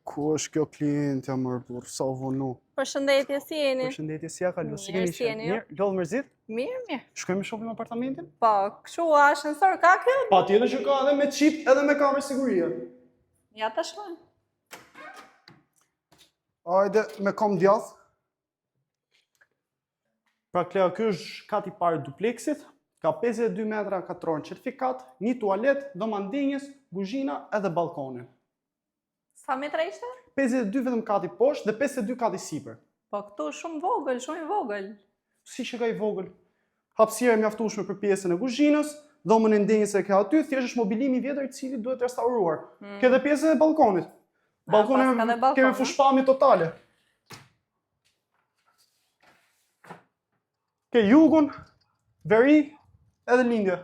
Ku është kjo klientja mërë burr, sa u vonu? Përshëndetje, si jeni? Përshëndetje, si ja kalu? Si Mirë, keni si jeni, jo? Mirë, lodhë mërzit? Mirë. Shkojmë shohim apartamentin? Po, kështu ascensor ka kjo? Pa tjetër që ka edhe me çip edhe me kamerë sigurie. Ja ta shkojmë. Hajde, me kom djath. Pra Klea, ky është kati i parë dupleksit, ka 52 metra katror certifikat, një tualet, domandinjës, kuzhina edhe balkone. Sa metra ishte? 52 vetëm kati poshtë dhe 52 kati sipër. Po këtu shumë vogël, shumë i vogël. Si që ka i vogël? Hapësira e mjaftueshme për pjesën e kuzhinës, dhomën e ndenjës e ka aty, thjesht është mobilimi i vjetër i cili duhet restauruar. Ke edhe pjesën e balkonit. Balkoni kemi fushpamje totale. Ke jugun, veri edhe lindje.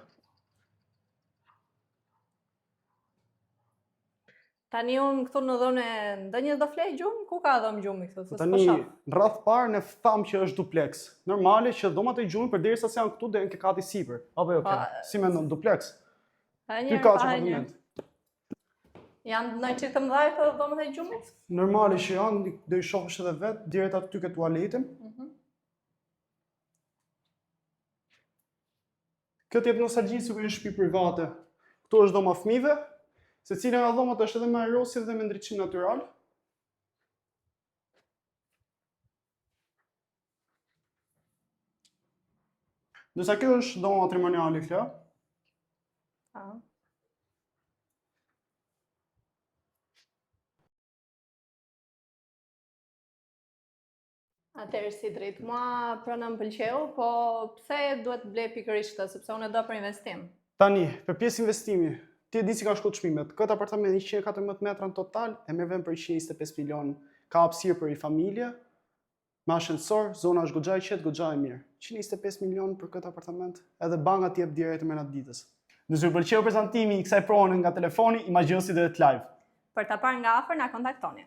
Tani unë këtu në dhënë ndonjë do flej gjumë? Ku ka dhomë gjumë këtu? Tani, në rreth parë ne thamë që është duplex. Normale që dhomat e gjumë përderisa se janë këtu dhe në ke kati sipër. Apo jo, si mendon duplex? Ty ka apartament. Janë në që të mëdhaj të dhomat e gjumit? Normale që janë, do i shohësh edhe vetë, direkt aty ke tualetin. Këtë jep nostalgji si kur një shtëpi private. Këtu është dhoma fëmijëve, secila nga dhomat është edhe me aerosje dhe me ndriçim natyral. Ndërsa kjo është dhoma matrimoniale, Klea. Atëherë si drejt, mua prana më pëlqeu, po pse duhet ble pikërisht këtë, sepse unë e do për investim. Tani, për pjesë investimi, ti e di si ka shku çmimet. Këtë apartament 114 metra në total, e merr vend për 125 milion, ka hapësirë për i familje, me ascensor, zona është goxha e qetë, goxha e mirë. 125 milion për këtë apartament, edhe banka t'jep direkt me natë ditës. Nëse ju pëlqeu prezantimi i kësaj prone nga telefoni, imagjino si do të live. Për ta parë nga afër na kontaktoni.